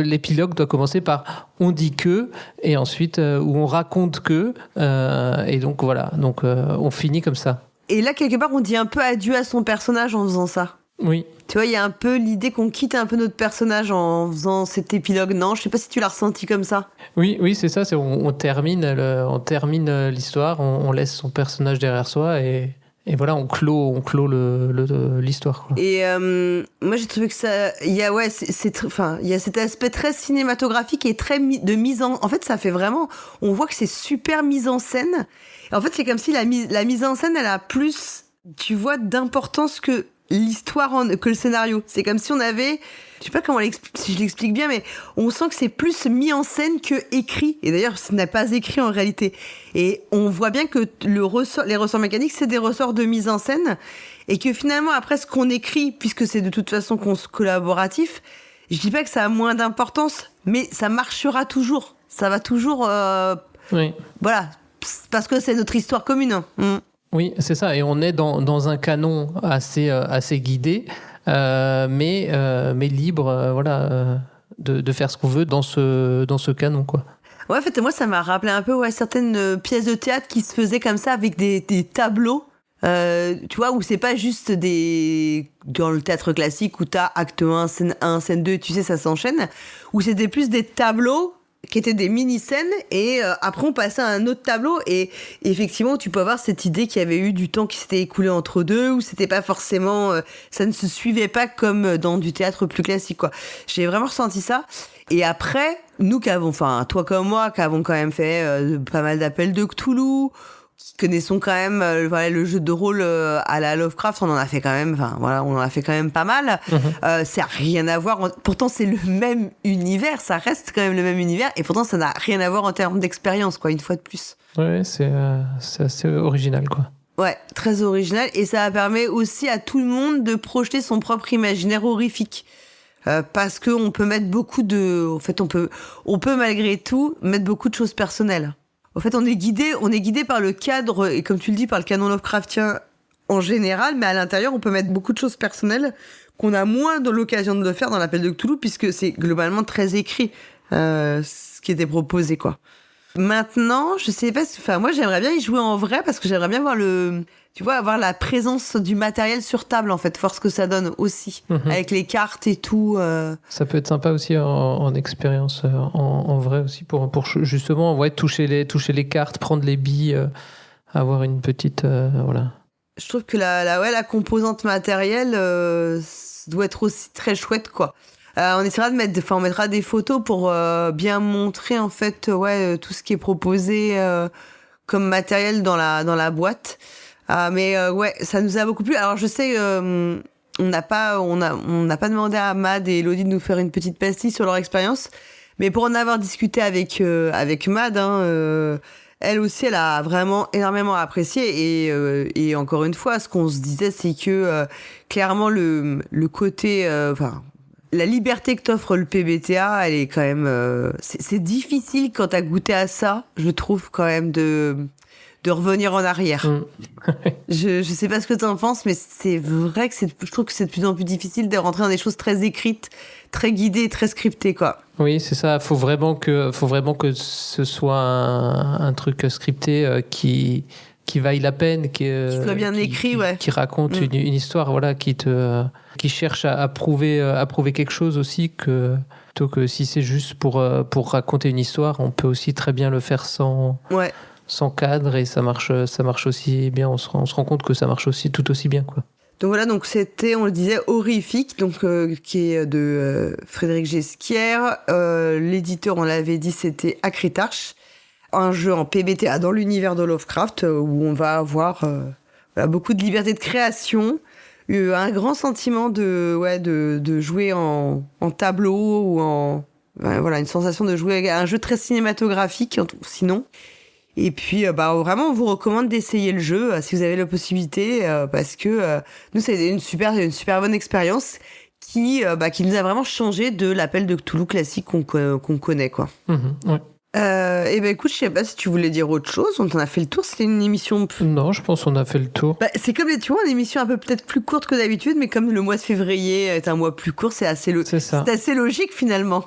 C: l'épilogue doit commencer par on dit que, et ensuite où on raconte que, et donc voilà, on finit comme ça.
A: Et là, quelque part, on dit un peu adieu à son personnage en faisant ça.
C: Oui.
A: Tu vois, il y a un peu l'idée qu'on quitte un peu notre personnage en faisant cet épilogue. Non, je sais pas si tu l'as ressenti comme ça.
C: Oui, c'est ça. On termine l'histoire, on laisse son personnage derrière soi, et Et voilà, on clôt l'histoire, quoi.
A: Et moi j'ai trouvé que ça, il y a il y a cet aspect très cinématographique et très de mise en fait ça fait vraiment, on voit que c'est super mise en scène. Et en fait c'est comme si la mise en scène elle a plus, tu vois, d'importance que l'histoire que le scénario. C'est comme si on avait, je sais pas comment si je l'explique bien, mais on sent que c'est plus mis en scène que écrit. Et d'ailleurs, ce n'est pas écrit en réalité. Et on voit bien que les ressorts mécaniques, c'est des ressorts de mise en scène. Et que finalement, après, ce qu'on écrit, puisque c'est de toute façon collaboratif, je dis pas que ça a moins d'importance, mais ça marchera toujours. Ça va toujours,
C: oui.
A: Voilà. Parce que c'est notre histoire commune.
C: Oui, c'est ça. Et on est dans un canon assez guidé, mais libre, voilà, de faire ce qu'on veut dans ce canon, quoi.
A: Ouais, en fait, moi, ça m'a rappelé un peu certaines pièces de théâtre qui se faisaient comme ça avec des tableaux, tu vois, où c'est pas juste dans le théâtre classique où t'as acte 1, scène 1, scène 2, tu sais, ça s'enchaîne, où c'était plus des tableaux qui étaient des mini-scènes, et après on passait à un autre tableau, et effectivement tu peux avoir cette idée qu'il y avait eu du temps qui s'était écoulé entre deux, où c'était pas forcément, ça ne se suivait pas comme dans du théâtre plus classique, quoi. J'ai vraiment ressenti ça. Et après, nous toi comme moi, qui avons quand même fait pas mal d'appels de Cthulhu, qui connaissons quand même le jeu de rôle à la Lovecraft, on en a fait quand même pas mal. Ça n'a rien à voir, pourtant c'est le même univers, ça reste quand même le même univers, et pourtant ça n'a rien à voir en termes d'expérience, quoi, une fois de plus.
C: Ouais, c'est assez original, quoi.
A: Ouais, très original, et ça permet aussi à tout le monde de projeter son propre imaginaire horrifique. Parce que on peut mettre on peut malgré tout mettre beaucoup de choses personnelles. En fait, on est guidé par le cadre, et comme tu le dis, par le canon Lovecraftien en général, mais à l'intérieur, on peut mettre beaucoup de choses personnelles qu'on a moins de l'occasion de le faire dans l'appel de Cthulhu, puisque c'est globalement très écrit, ce qui était proposé, quoi. Maintenant, je sais pas, moi, j'aimerais bien y jouer en vrai, parce que j'aimerais bien voir avoir la présence du matériel sur table, en fait, voir ce que ça donne aussi, avec les cartes et tout.
C: Ça peut être sympa aussi en expérience, en vrai aussi, pour justement, ouais, toucher les cartes, prendre les billes, avoir une petite, voilà.
A: Je trouve que la composante matérielle doit être aussi très chouette, quoi. On essaiera on mettra des photos pour bien montrer, en fait, tout ce qui est proposé comme matériel dans la boîte. Mais ça nous a beaucoup plu. Alors je sais, on n'a pas demandé à Mad et Elodie de nous faire une petite pastille sur leur expérience, mais pour en avoir discuté avec Mad, elle aussi, elle a vraiment énormément apprécié, et encore une fois, ce qu'on se disait, c'est que clairement le côté, la liberté que t'offre le PBTA, elle est quand même, c'est difficile quand t'as goûté à ça, je trouve, quand même, de revenir en arrière. Je sais pas ce que t'en penses, mais c'est vrai que je trouve que c'est de plus en plus difficile de rentrer dans des choses très écrites, très guidées, très scriptées, quoi.
C: Oui, c'est ça. Faut vraiment que ce soit un truc scripté qui vaille la peine, qui
A: soit bien écrit,
C: qui raconte une histoire, voilà, qui cherche à prouver quelque chose aussi, plutôt que si c'est juste pour raconter une histoire, on peut aussi très bien le faire sans cadre, et ça marche aussi bien. On se rend compte que ça marche aussi tout aussi bien, quoi.
A: Donc voilà, c'était, on le disait, Horrifique, qui est de Frédéric Ghesquière. L'éditeur, on l'avait dit, c'était Acritarch. Un jeu en PBTA dans l'univers de Lovecraft, où on va avoir beaucoup de liberté de création, un grand sentiment de jouer en tableau, ou une sensation de jouer à un jeu très cinématographique, sinon. Et puis, vraiment, on vous recommande d'essayer le jeu si vous avez la possibilité, parce que nous, c'est une super bonne expérience qui nous a vraiment changé de l'appel de Cthulhu classique qu'on connaît, quoi.
C: Ouais.
A: Écoute, je sais pas si tu voulais dire autre chose. On t'en a fait le tour. C'était une émission.
C: Non, je pense qu'on a fait le tour.
A: C'est comme, tu vois, une émission un peu peut-être plus courte que d'habitude, mais comme le mois de février est un mois plus court, c'est assez logique finalement.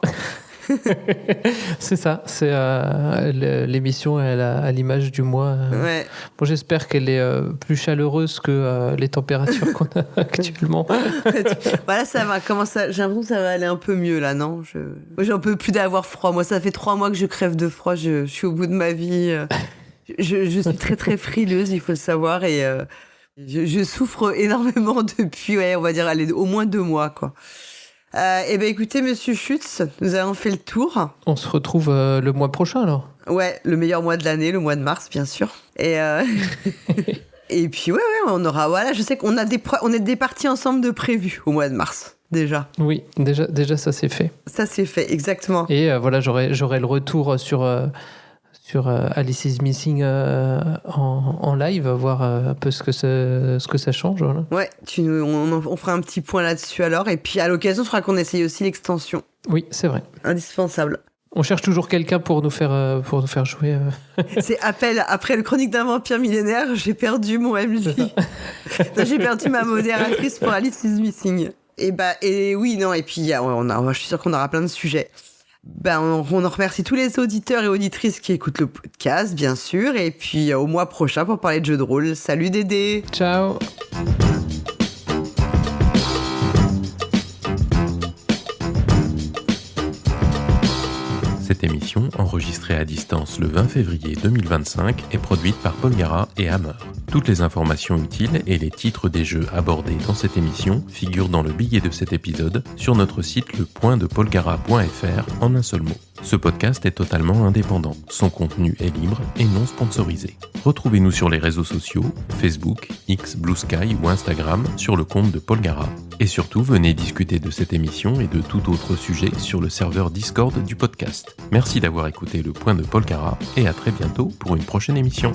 C: C'est ça, c'est l'émission à l'image du mois.
A: Ouais.
C: Bon, j'espère qu'elle est plus chaleureuse que les températures qu'on a actuellement.
A: Voilà, ça va. J'ai l'impression que ça va aller un peu mieux là, non? Moi, j'en peux plus d'avoir froid. Moi, ça fait 3 mois que je crève de froid. Je suis au bout de ma vie. Je suis très très frileuse, il faut le savoir, et Je souffre énormément depuis, on va dire, au moins 2 mois, quoi. Écoutez, Monsieur Schutz, nous avons fait le tour.
C: On se retrouve le mois prochain, alors.
A: Ouais, le meilleur mois de l'année, le mois de mars, bien sûr. Et puis, on aura... Voilà, je sais qu'on a des parties ensemble de prévues au mois de mars, déjà.
C: Oui, déjà ça c'est fait.
A: Ça c'est fait, exactement.
C: Et voilà, j'aurai le retour sur Alice is Missing en live, voir un peu ce que ça change. Voilà.
A: Ouais, on fera un petit point là-dessus alors. Et puis, à l'occasion, il faudra qu'on essaye aussi l'extension.
C: Oui, c'est vrai.
A: Indispensable.
C: On cherche toujours quelqu'un pour nous faire jouer.
A: C'est après le Chronique d'un vampire millénaire, j'ai perdu mon MJ. J'ai perdu ma modératrice pour Alice is Missing. Et puis je suis sûre qu'on aura plein de sujets. On en remercie tous les auditeurs et auditrices qui écoutent le podcast, bien sûr. Et puis au mois prochain pour parler de jeux de rôle. Salut Dédé.
C: Ciao.
D: Cette émission, enregistrée à distance le 20 février 2025, est produite par Polgara et Hammer. Toutes les informations utiles et les titres des jeux abordés dans cette émission figurent dans le billet de cet épisode sur notre site lepointdepolgara.fr en un seul mot. Ce podcast est totalement indépendant, son contenu est libre et non sponsorisé. Retrouvez-nous sur les réseaux sociaux, Facebook, X, Blue Sky ou Instagram sur le compte de Polgara. Et surtout, venez discuter de cette émission et de tout autre sujet sur le serveur Discord du podcast. Merci d'avoir écouté Le Point de Polgara et à très bientôt pour une prochaine émission.